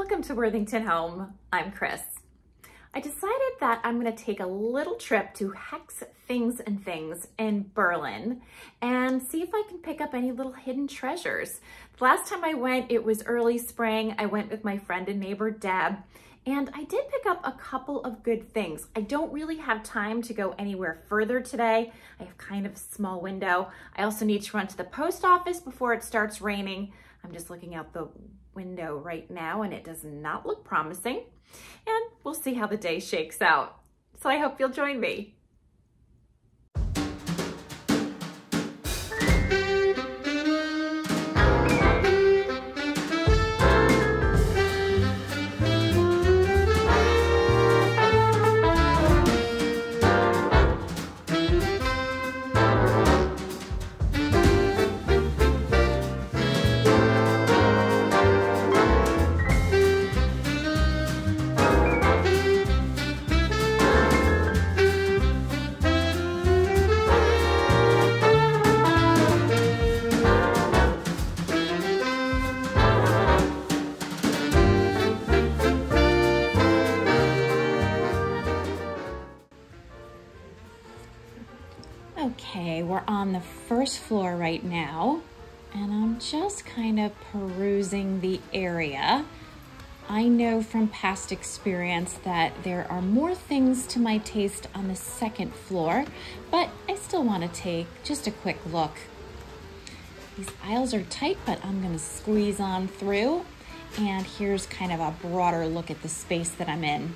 Welcome to Worthington Home. I'm Chris. I decided that I'm going to take a little trip to Hex Things and Things in Berlin and see if I can pick up any little hidden treasures. The last time I went, it was early spring. I went with my friend and neighbor Deb, and I did pick up a couple of good things. I don't really have time to go anywhere further today. I have kind of a small window. I also need to run to the post office before it starts raining. I'm just looking out the window right now and it does not look promising. And we'll see how the day shakes out. So I hope you'll join me. Okay, we're on the first floor right now, and I'm just kind of perusing the area. I know from past experience that there are more things to my taste on the second floor, but I still want to take just a quick look. These aisles are tight, but I'm going to squeeze on through, and here's kind of a broader look at the space that I'm in.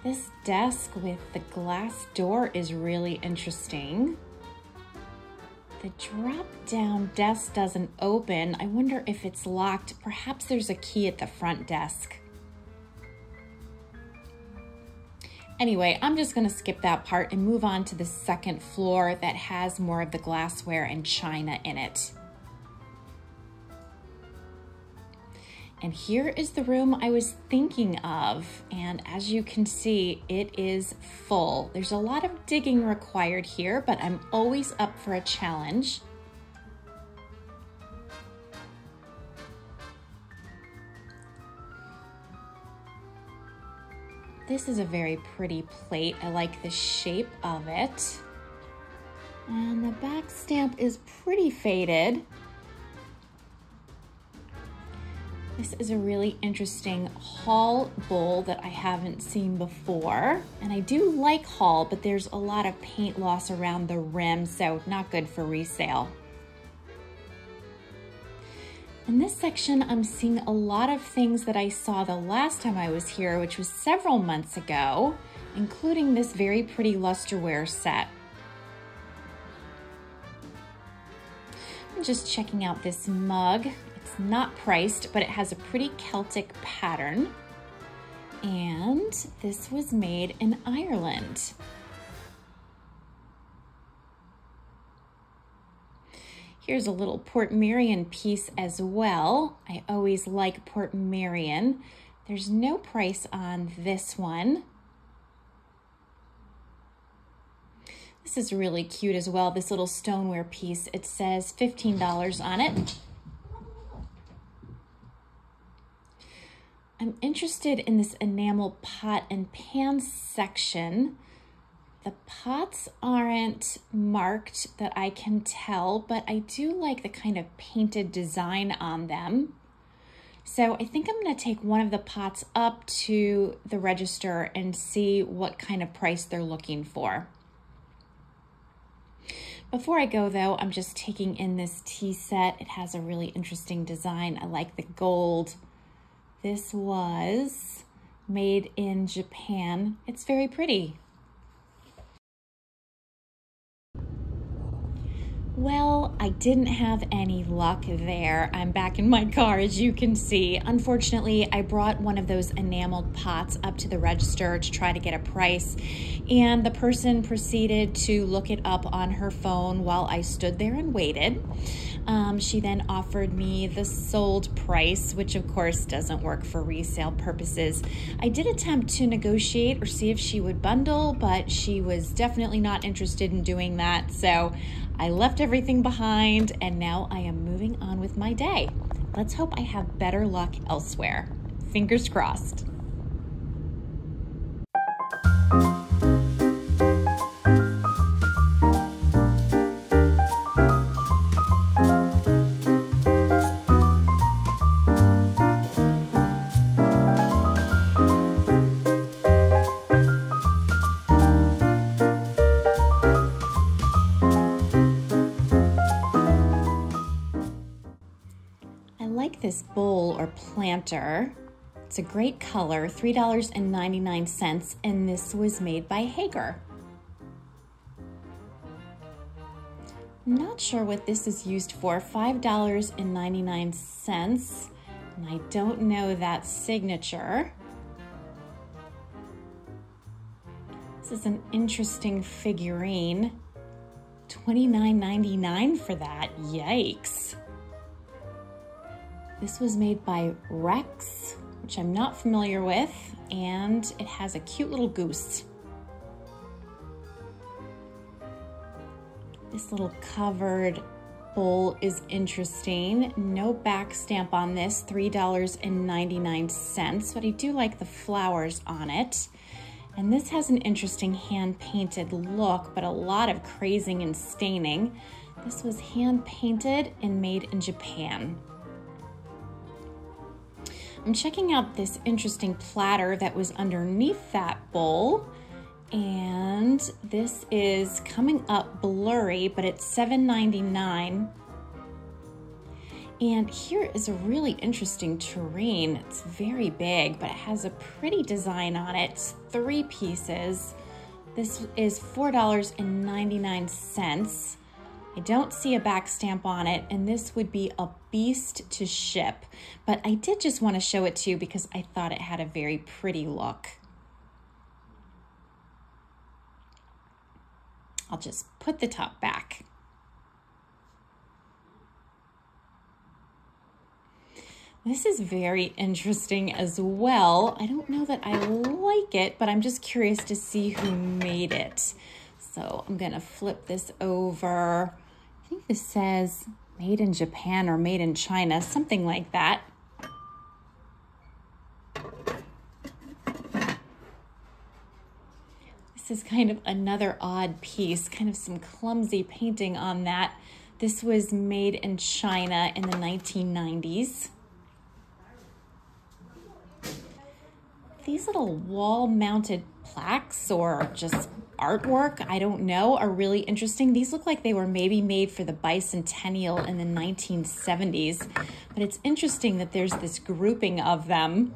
This desk with the glass door is really interesting. The drop-down desk doesn't open. I wonder if it's locked. Perhaps there's a key at the front desk. Anyway, I'm just gonna skip that part and move on to the second floor that has more of the glassware and china in it. And here is the room I was thinking of. And as you can see, it is full. There's a lot of digging required here, but I'm always up for a challenge. This is a very pretty plate. I like the shape of it. And the back stamp is pretty faded. This is a really interesting Hall bowl that I haven't seen before. And I do like Hall, but there's a lot of paint loss around the rim, so not good for resale. In this section, I'm seeing a lot of things that I saw the last time I was here, which was several months ago, including this very pretty lusterware set. I'm just checking out this mug. It's not priced, but it has a pretty Celtic pattern. And this was made in Ireland. Here's a little Portmeirion piece as well. I always like Portmeirion. There's no price on this one. This is really cute as well, this little stoneware piece. It says $15 on it. I'm interested in this enamel pot and pan section. The pots aren't marked that I can tell, but I do like the kind of painted design on them. So I think I'm gonna take one of the pots up to the register and see what kind of price they're looking for. Before I go though, I'm just taking in this tea set. It has a really interesting design. I like the gold. This was made in Japan. It's very pretty. Well, I didn't have any luck there. I'm back in my car, as you can see. Unfortunately, I brought one of those enameled pots up to the register to try to get a price, and the person proceeded to look it up on her phone while I stood there and waited. She then offered me the sold price, which of course doesn't work for resale purposes. I did attempt to negotiate or see if she would bundle, but she was definitely not interested in doing that. So I left everything behind and now I am moving on with my day. Let's hope I have better luck elsewhere. Fingers crossed. I like this bowl or planter. It's a great color, $3.99, and this was made by Hager. I'm not sure what this is used for, $5.99, and I don't know that signature. This is an interesting figurine, $29.99 for that, yikes. This was made by Rex, which I'm not familiar with, and it has a cute little goose. This little covered bowl is interesting. No back stamp on this, $3.99, but I do like the flowers on it. And this has an interesting hand-painted look, but a lot of crazing and staining. This was hand-painted and made in Japan. I'm checking out this interesting platter that was underneath that bowl, and this is coming up blurry, but it's $7.99. And here is a really interesting tureen. It's very big, but it has a pretty design on it. It's 3 pieces. This is $4.99. I don't see a back stamp on it, and this would be a beast to ship, but I did just want to show it to you because I thought it had a very pretty look. I'll just put the top back. This is very interesting as well. I don't know that I like it, but I'm just curious to see who made it. So I'm gonna flip this over. I think this says made in Japan or made in China, something like that. This is kind of another odd piece, kind of some clumsy painting on that. This was made in China in the 1990s. These little wall-mounted plaques or just artwork, I don't know, are really interesting. These look like they were maybe made for the bicentennial in the 1970s, but it's interesting that there's this grouping of them.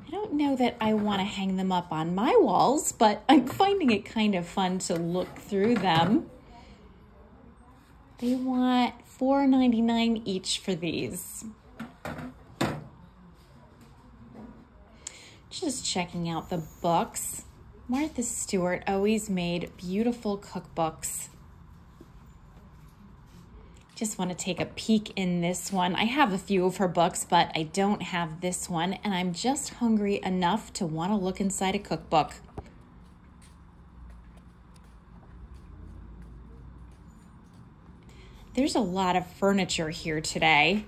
I don't know that I want to hang them up on my walls, but I'm finding it kind of fun to look through them. They want $4.99 each for these. Just checking out the books. Martha Stewart always made beautiful cookbooks. Just want to take a peek in this one. I have a few of her books, but I don't have this one, and I'm just hungry enough to want to look inside a cookbook. There's a lot of furniture here today.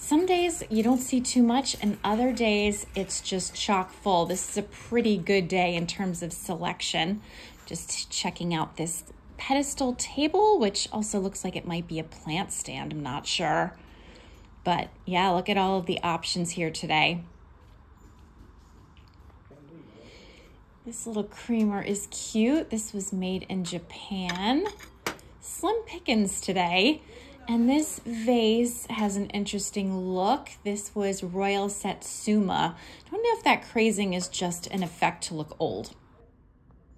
Some days you don't see too much, and other days it's just chock full. This is a pretty good day in terms of selection. Just checking out this pedestal table, which also looks like it might be a plant stand, I'm not sure. But yeah, look at all of the options here today. This little creamer is cute. This was made in Japan. Slim pickings today. And this vase has an interesting look. This was Royal Satsuma. I don't know if that crazing is just an effect to look old.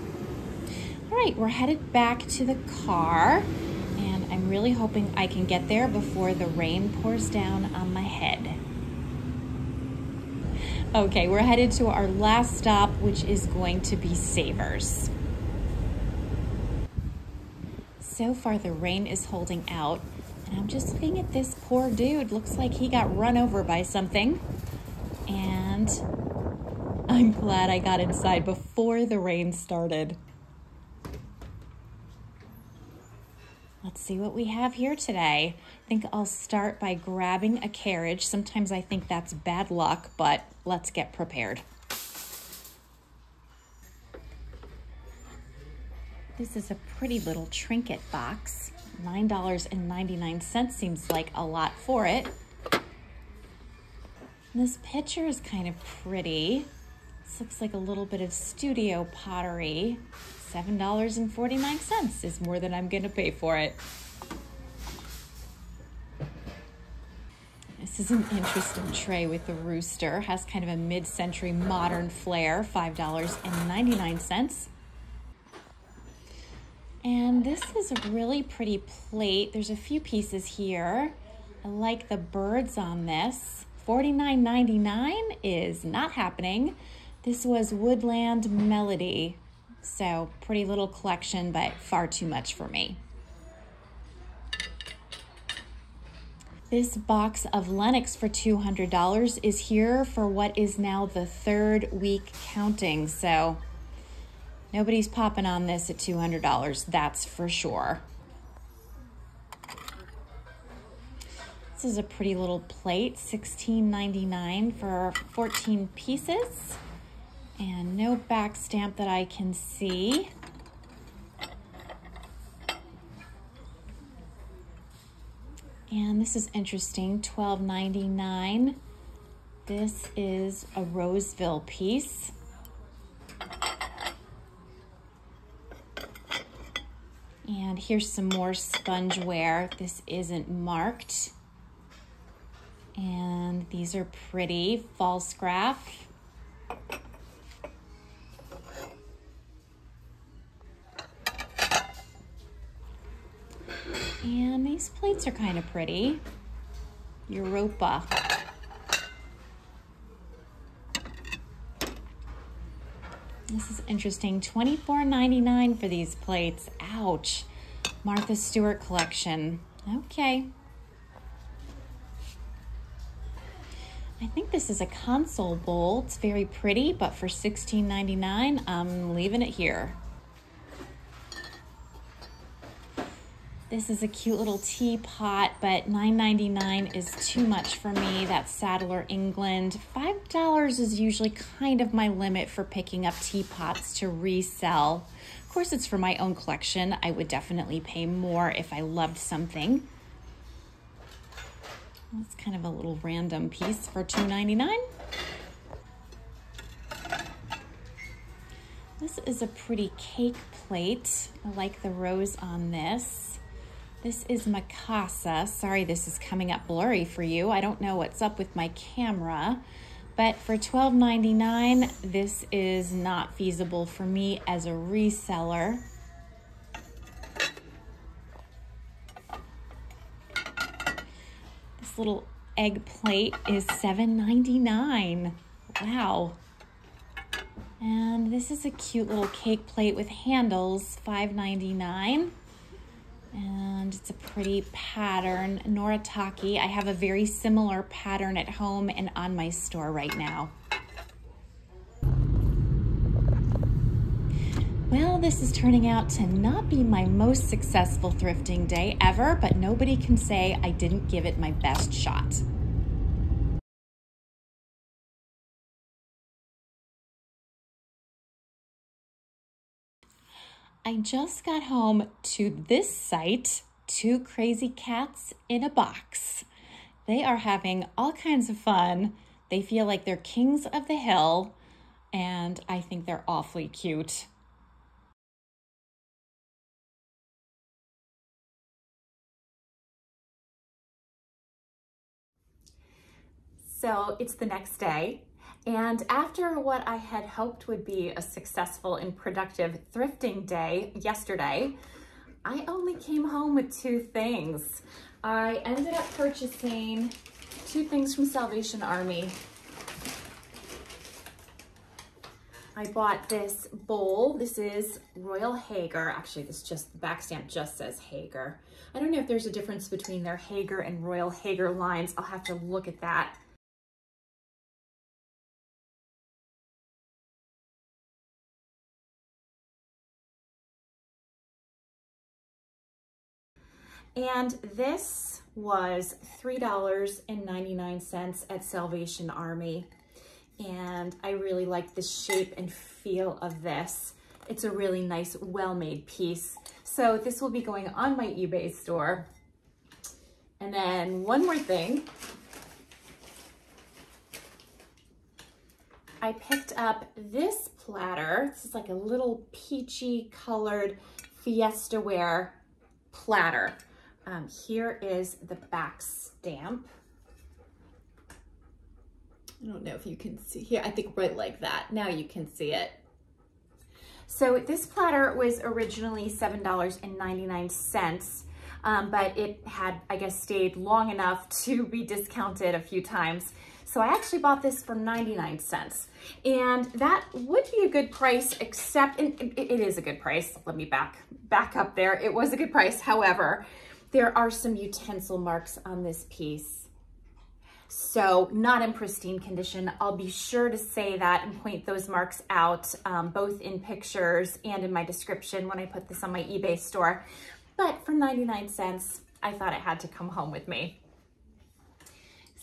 All right, we're headed back to the car, and I'm really hoping I can get there before the rain pours down on my head. Okay, we're headed to our last stop, which is going to be Savers. So far, the rain is holding out. And I'm just looking at this poor dude. Looks like he got run over by something. And I'm glad I got inside before the rain started. Let's see what we have here today. I think I'll start by grabbing a carriage. Sometimes I think that's bad luck, but let's get prepared. This is a pretty little trinket box. $9.99 seems like a lot for it. And this picture is kind of pretty. This looks like a little bit of studio pottery. $7.49 is more than I'm gonna pay for it. This is an interesting tray with the rooster. Has kind of a mid-century modern flair, $5.99. And this is a really pretty plate. There's a few pieces here. I like the birds on this. $49.99 is not happening. This was Woodland Melody. So pretty little collection, but far too much for me. This box of Lenox for $200 is here for what is now the third week counting. So nobody's popping on this at $200, that's for sure. This is a pretty little plate, $16.99 for 14 pieces. And no back stamp that I can see. And this is interesting, $12.99. This is a Roseville piece. And here's some more spongeware. This isn't marked. And these are pretty, Falstaff. And these plates are kind of pretty. Europa. This is interesting. $24.99 for these plates. Ouch. Martha Stewart collection. Okay. I think this is a console bowl. It's very pretty, but for $16.99, I'm leaving it here. This is a cute little teapot, but $9.99 is too much for me. That's Sadler, England. $5 is usually kind of my limit for picking up teapots to resell. Of course, it's for my own collection. I would definitely pay more if I loved something. That's kind of a little random piece for $2.99. This is a pretty cake plate. I like the rose on this. This is Mikasa. Sorry, this is coming up blurry for you. I don't know what's up with my camera, but for $12.99, this is not feasible for me as a reseller. This little egg plate is $7.99. Wow. And this is a cute little cake plate with handles, $5.99. And it's a pretty pattern, Noritake. I have a very similar pattern at home and on my store right now. Well, this is turning out to not be my most successful thrifting day ever, but nobody can say I didn't give it my best shot. I just got home to this site, Two Crazy Cats in a Box. They are having all kinds of fun. They feel like they're kings of the hill, and I think they're awfully cute. So it's the next day, and after what I had hoped would be a successful and productive thrifting day yesterday, I only came home with two things. I ended up purchasing two things from Salvation Army. I bought this bowl. This is Royal Hager. Actually, the back stamp just says Hager. I don't know if there's a difference between their Hager and Royal Hager lines. I'll have to look at that. And this was $3.99 at Salvation Army. And I really like the shape and feel of this. It's a really nice, well-made piece. So this will be going on my eBay store. And then one more thing. I picked up this platter. This is like a little peachy colored Fiesta ware platter. Here is the back stamp. I don't know if you can see here. I think right like that. Now you can see it. So this platter was originally $7.99, but it had, I guess, stayed long enough to be discounted a few times. So I actually bought this for 99 cents. And that would be a good price, except, and it is a good price. Let me back up there. It was a good price. However, there are some utensil marks on this piece. So not in pristine condition. I'll be sure to say that and point those marks out, both in pictures and in my description when I put this on my eBay store. But for 99 cents, I thought it had to come home with me.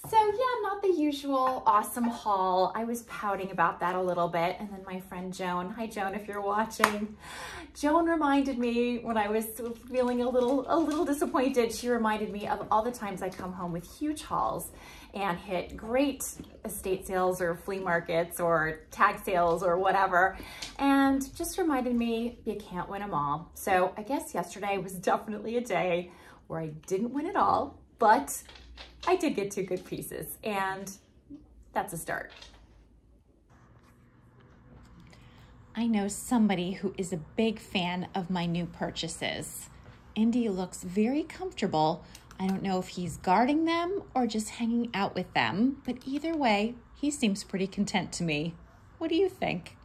So yeah, not the usual awesome haul. I was pouting about that a little bit. And then my friend Joan, hi Joan, if you're watching, Joan reminded me when I was feeling a little disappointed, she reminded me of all the times I come home with huge hauls and hit great estate sales or flea markets or tag sales or whatever. And just reminded me, you can't win them all. So I guess yesterday was definitely a day where I didn't win it all, but I did get 2 good pieces, and that's a start. I know somebody who is a big fan of my new purchases. Indy looks very comfortable. I don't know if he's guarding them or just hanging out with them, but either way, he seems pretty content to me. What do you think?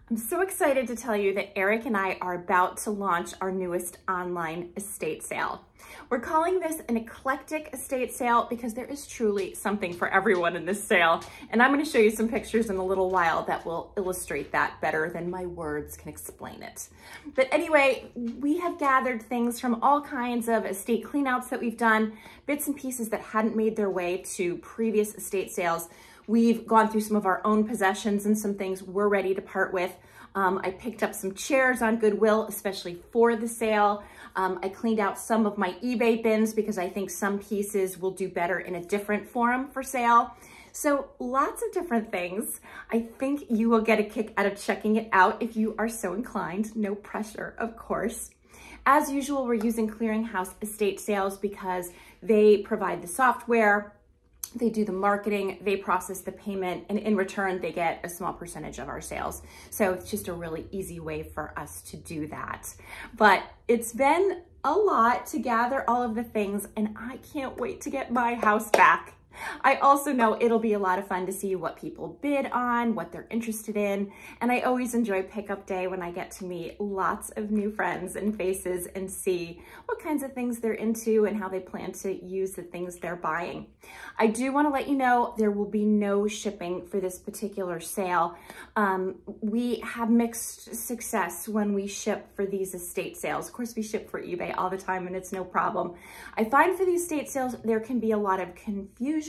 I'm so excited to tell you that Eric and I are about to launch our newest online estate sale. We're calling this an eclectic estate sale because there is truly something for everyone in this sale. And I'm going to show you some pictures in a little while that will illustrate that better than my words can explain it. But anyway, we have gathered things from all kinds of estate cleanouts that we've done, bits and pieces that hadn't made their way to previous estate sales. We've gone through some of our own possessions and some things we're ready to part with. I picked up some chairs on Goodwill, especially for the sale. I cleaned out some of my eBay bins because I think some pieces will do better in a different forum for sale. So lots of different things. I think you will get a kick out of checking it out if you are so inclined. No pressure, of course. As usual, we're using Clearinghouse Estate Sales because they provide the software, they do the marketing, they process the payment, and in return, they get a small percentage of our sales. So it's just a really easy way for us to do that. But it's been a lot to gather all of the things, and I can't wait to get my house back. I also know it'll be a lot of fun to see what people bid on, what they're interested in, and I always enjoy pickup day when I get to meet lots of new friends and faces and see what kinds of things they're into and how they plan to use the things they're buying. I do want to let you know there will be no shipping for this particular sale. We have mixed success when we ship for these estate sales. Of course, we ship for eBay all the time and it's no problem. I find for these estate sales, there can be a lot of confusion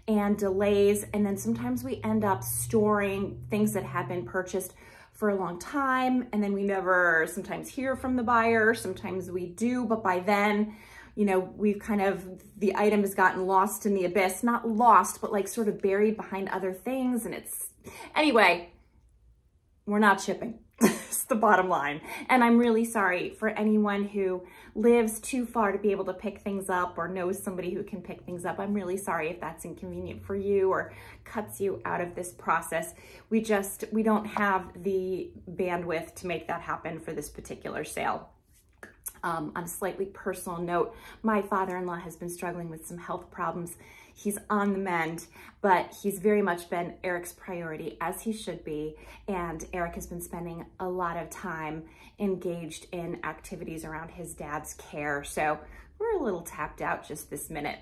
and delays, and then sometimes we end up storing things that have been purchased for a long time, and then we never sometimes hear from the buyer. Sometimes we do, but by then, you know, we've kind of, the item has gotten lost in the abyss. Not lost, but like sort of buried behind other things, and it's, anyway, we're not shipping. It's the bottom line. And I'm really sorry for anyone who lives too far to be able to pick things up or knows somebody who can pick things up. I'm really sorry if that's inconvenient for you or cuts you out of this process. We don't have the bandwidth to make that happen for this particular sale. On a slightly personal note, my father-in-law has been struggling with some health problems. He's on the mend, but he's very much been Eric's priority, as he should be. And Eric has been spending a lot of time engaged in activities around his dad's care. So we're a little tapped out just this minute.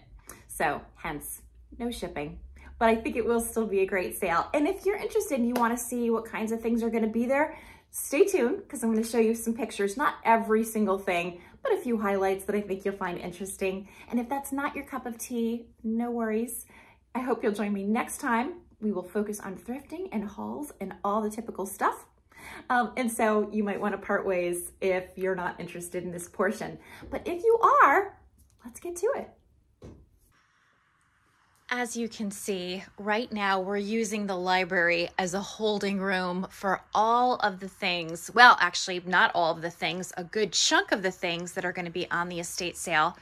So hence, no shipping. but I think it will still be a great sale. And if you're interested and you want to see what kinds of things are going to be there, stay tuned because I'm going to show you some pictures, not every single thing, but a few highlights that I think you'll find interesting. And if that's not your cup of tea, no worries. I hope you'll join me next time. We will focus on thrifting and hauls and all the typical stuff. And so you might want to part ways if you're not interested in this portion. But if you are, let's get to it. As you can see, right now we're using the library as a holding room for all of the things, well, actually not all of the things, a good chunk of the things that are going to be on the estate sale.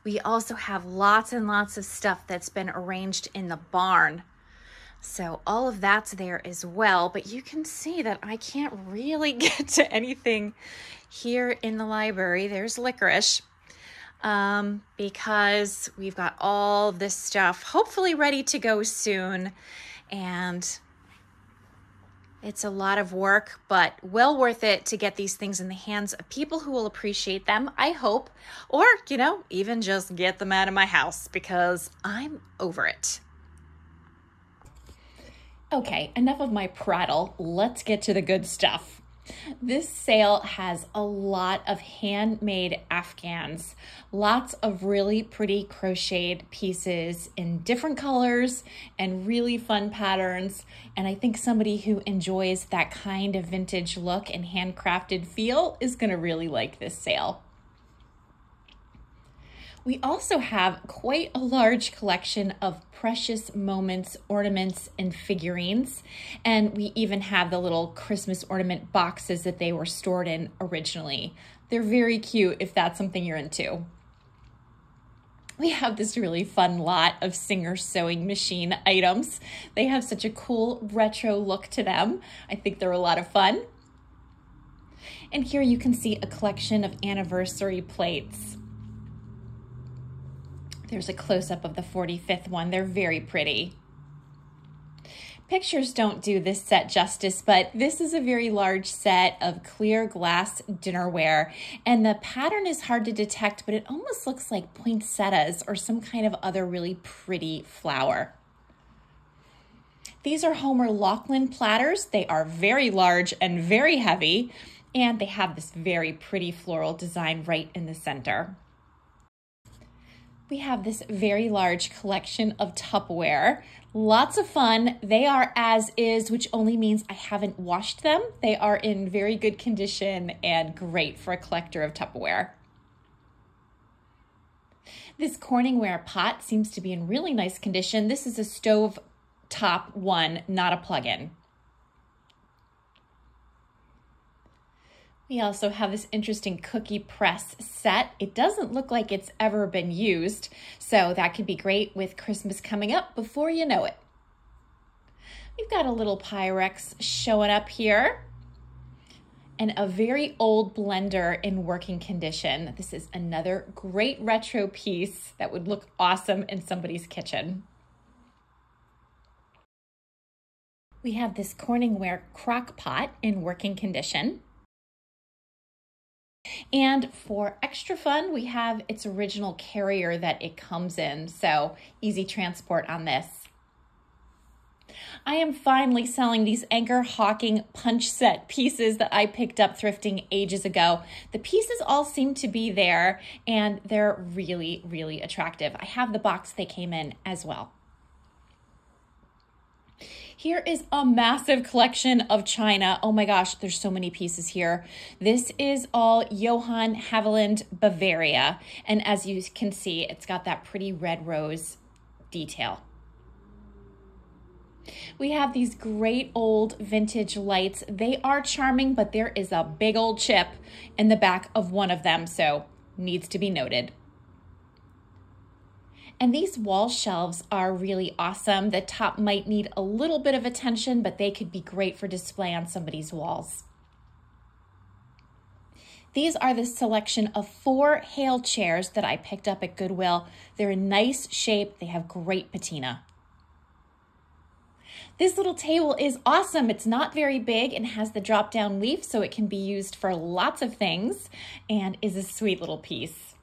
We also have lots and lots of stuff that's been arranged in the barn. So all of that's there as well, but you can see that I can't really get to anything here in the library. There's licorice. Because we've got all this stuff hopefully ready to go soon, and it's a lot of work, but well worth it to get these things in the hands of people who will appreciate them, I hope, or, you know, even just get them out of my house because I'm over it. Okay, enough of my prattle. Let's get to the good stuff. This sale has a lot of handmade Afghans, lots of really pretty crocheted pieces in different colors and really fun patterns. And I think somebody who enjoys that kind of vintage look and handcrafted feel is going to really like this sale. We also have quite a large collection of precious moments, ornaments, and figurines. And we even have the little Christmas ornament boxes that they were stored in originally. They're very cute if that's something you're into. We have this really fun lot of Singer sewing machine items. They have such a cool retro look to them. I think they're a lot of fun. And here you can see a collection of anniversary plates. There's a close-up of the 45th one. They're very pretty. Pictures don't do this set justice, but this is a very large set of clear glass dinnerware, and the pattern is hard to detect, but it almost looks like poinsettias or some kind of other really pretty flower. These are Homer Laughlin platters. They are very large and very heavy, and they have this very pretty floral design right in the center. We have this very large collection of Tupperware. Lots of fun. They are as is, which only means I haven't washed them. They are in very good condition and great for a collector of Tupperware. This Corningware pot seems to be in really nice condition. This is a stove top one, not a plug-in. We also have this interesting cookie press set. It doesn't look like it's ever been used, so that could be great with Christmas coming up before you know it. We've got a little Pyrex showing up here and a very old blender in working condition. This is another great retro piece that would look awesome in somebody's kitchen. We have this Corningware crock pot in working condition. And for extra fun, we have its original carrier that it comes in, so easy transport on this. I am finally selling these Anchor Hawking punch set pieces that I picked up thrifting ages ago. The pieces all seem to be there, and they're really, really attractive. I have the box they came in as well. Here is a massive collection of china. Oh my gosh, there's so many pieces here. This is all Johann Haviland Bavaria. And as you can see, it's got that pretty red rose detail. We have these great old vintage lights. They are charming, but there is a big old chip in the back of one of them, so needs to be noted. And these wall shelves are really awesome. The top might need a little bit of attention, but they could be great for display on somebody's walls. These are the selection of 4 Hale chairs that I picked up at Goodwill. They're in nice shape. They have great patina. This little table is awesome. It's not very big and has the drop-down leaf, so it can be used for lots of things and is a sweet little piece.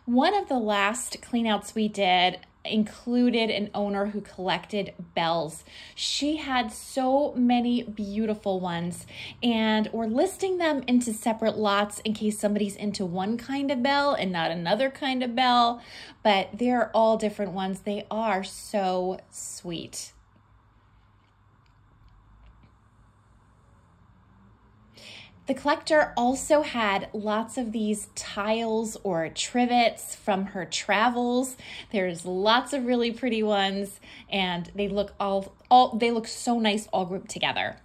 One of the last cleanouts we did included an owner who collected bells. She had so many beautiful ones, and we're listing them into separate lots in case somebody's into one kind of bell and not another kind of bell, but they're all different ones. They are so sweet. The collector also had lots of these tiles or trivets from her travels. There's lots of really pretty ones, and they look they look so nice all grouped together.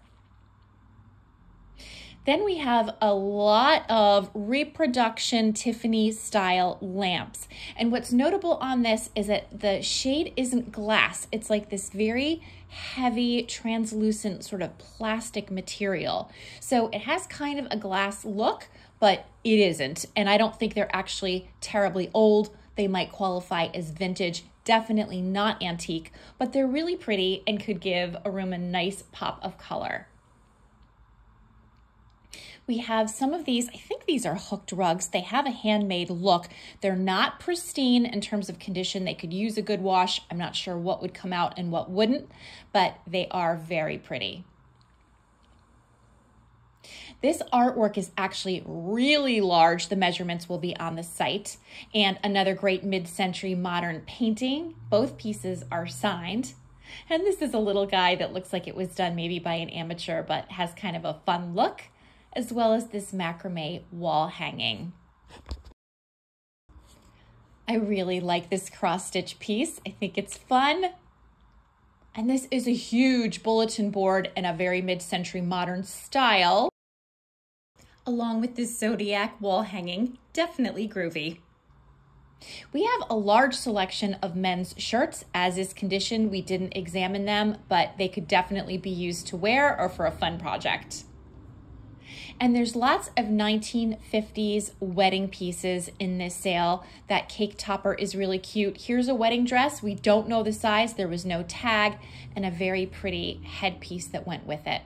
Then we have a lot of reproduction Tiffany style lamps. And what's notable on this is that the shade isn't glass. It's like this very heavy, translucent sort of plastic material. So it has kind of a glass look, but it isn't. And I don't think they're actually terribly old. They might qualify as vintage, definitely not antique, but they're really pretty and could give a room a nice pop of color. We have some of these, I think these are hooked rugs. They have a handmade look. They're not pristine in terms of condition. They could use a good wash. I'm not sure what would come out and what wouldn't, but they are very pretty. This artwork is actually really large. The measurements will be on the site. And another great mid-century modern painting. Both pieces are signed. And this is a little guy that looks like it was done maybe by an amateur, but has kind of a fun look, as well as this macrame wall hanging. I really like this cross-stitch piece. I think it's fun. And this is a huge bulletin board in a very mid-century modern style, along with this zodiac wall hanging, definitely groovy. We have a large selection of men's shirts. As is condition, we didn't examine them, but they could definitely be used to wear or for a fun project. And there's lots of 1950s wedding pieces in this sale. That cake topper is really cute. Here's a wedding dress. We don't know the size. There was no tag, and a very pretty headpiece that went with it.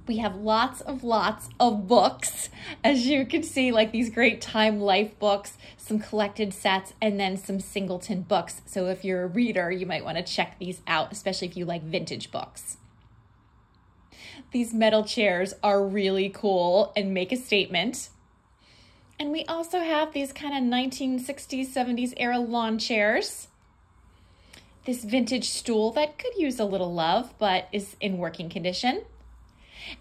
We have lots of books. As you can see, like these great Time Life books, some collected sets, and then some singleton books. So if you're a reader, you might want to check these out, especially if you like vintage books. These metal chairs are really cool and make a statement. And we also have these kind of 1960s, 70s era lawn chairs. This vintage stool that could use a little love, but is in working condition.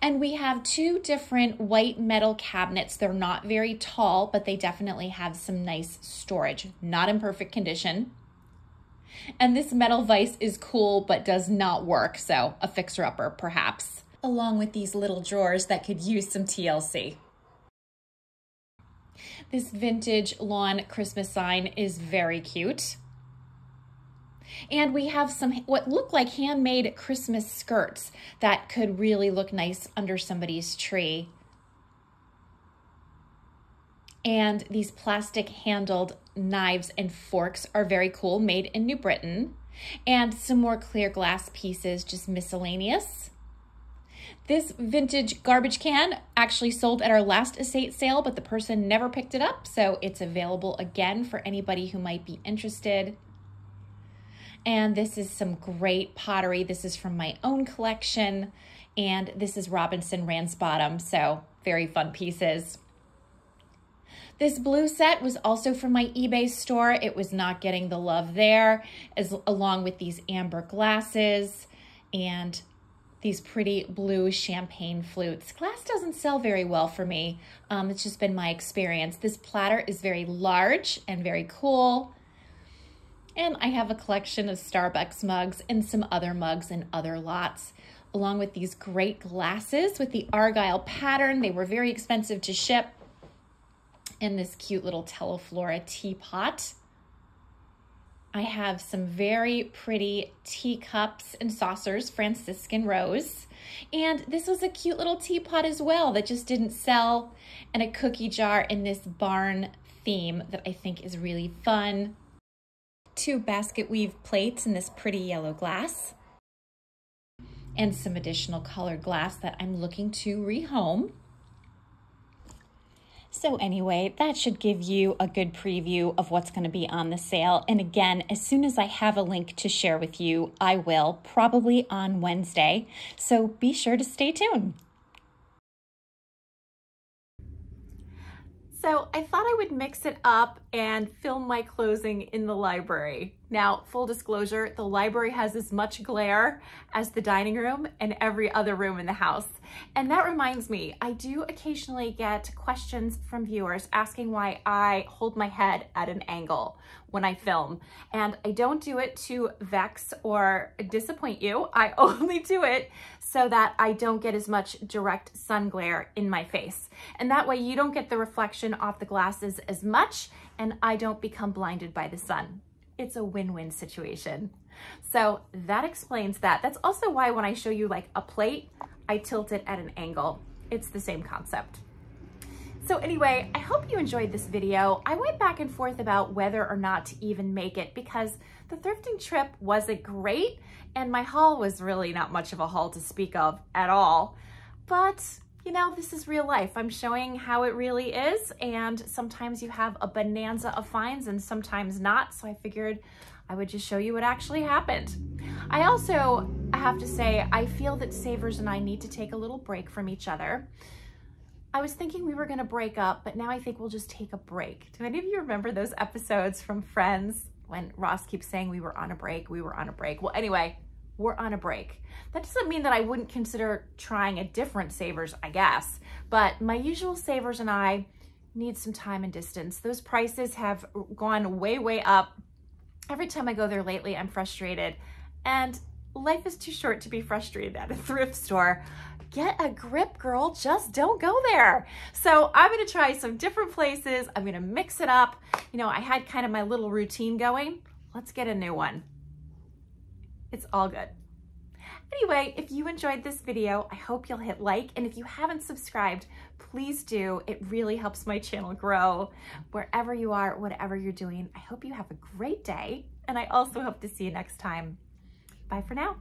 And we have two different white metal cabinets. They're not very tall, but they definitely have some nice storage. Not in perfect condition. And this metal vise is cool, but does not work, so a fixer-upper perhaps, along with these little drawers that could use some TLC. This vintage lawn Christmas sign is very cute. And we have some what look like handmade Christmas skirts that could really look nice under somebody's tree. And these plastic handled knives and forks are very cool, made in New Britain. And some more clear glass pieces, just miscellaneous. This vintage garbage can actually sold at our last estate sale, but the person never picked it up, so it's available again for anybody who might be interested. And this is some great pottery. This is from my own collection, and this is Robinson Ransbottom, so very fun pieces. This blue set was also from my eBay store. It was not getting the love there, along with these amber glasses and these pretty blue champagne flutes. Glass doesn't sell very well for me. It's just been my experience. This platter is very large and very cool. And I have a collection of Starbucks mugs and some other mugs in other lots, along with these great glasses with the Argyle pattern. They were very expensive to ship. And this cute little Teleflora teapot. I have some very pretty teacups and saucers, Franciscan rose. And this was a cute little teapot as well that just didn't sell, and a cookie jar in this barn theme that I think is really fun. Two basket weave plates in this pretty yellow glass. And some additional colored glass that I'm looking to rehome. So anyway, that should give you a good preview of what's going to be on the sale. And again, as soon as I have a link to share with you, I will, probably on Wednesday. So be sure to stay tuned. So I thought I would mix it up and film my closing in the library. Now, full disclosure, the library has as much glare as the dining room and every other room in the house. And that reminds me, I do occasionally get questions from viewers asking why I hold my head at an angle when I film. And I don't do it to vex or disappoint you. I only do it so that I don't get as much direct sun glare in my face. And that way you don't get the reflection off the glasses as much and I don't become blinded by the sun. It's a win-win situation. So that explains that. That's also why when I show you like a plate, I tilt it at an angle. It's the same concept. So anyway, I hope you enjoyed this video. I went back and forth about whether or not to even make it because the thrifting trip wasn't great and my haul was really not much of a haul to speak of at all. But you know, this is real life. I'm showing how it really is, and sometimes you have a bonanza of finds and sometimes not, so I figured I would just show you what actually happened. I also have to say, I feel that Savers and I need to take a little break from each other. I was thinking we were gonna break up, but now I think we'll just take a break. Do any of you remember those episodes from Friends when Ross keeps saying we were on a break, we were on a break? Well, anyway, we're on a break. That doesn't mean that I wouldn't consider trying a different Savers, I guess, but my usual Savers and I need some time and distance. Those prices have gone way, way up. Every time I go there lately, I'm frustrated, and life is too short to be frustrated at a thrift store. Get a grip, girl, just don't go there. So I'm gonna try some different places. I'm gonna mix it up. You know, I had kind of my little routine going. Let's get a new one. It's all good. Anyway, if you enjoyed this video, I hope you'll hit like, and if you haven't subscribed, please do. It really helps my channel grow. Wherever you are, whatever you're doing, I hope you have a great day, and I also hope to see you next time. Bye for now.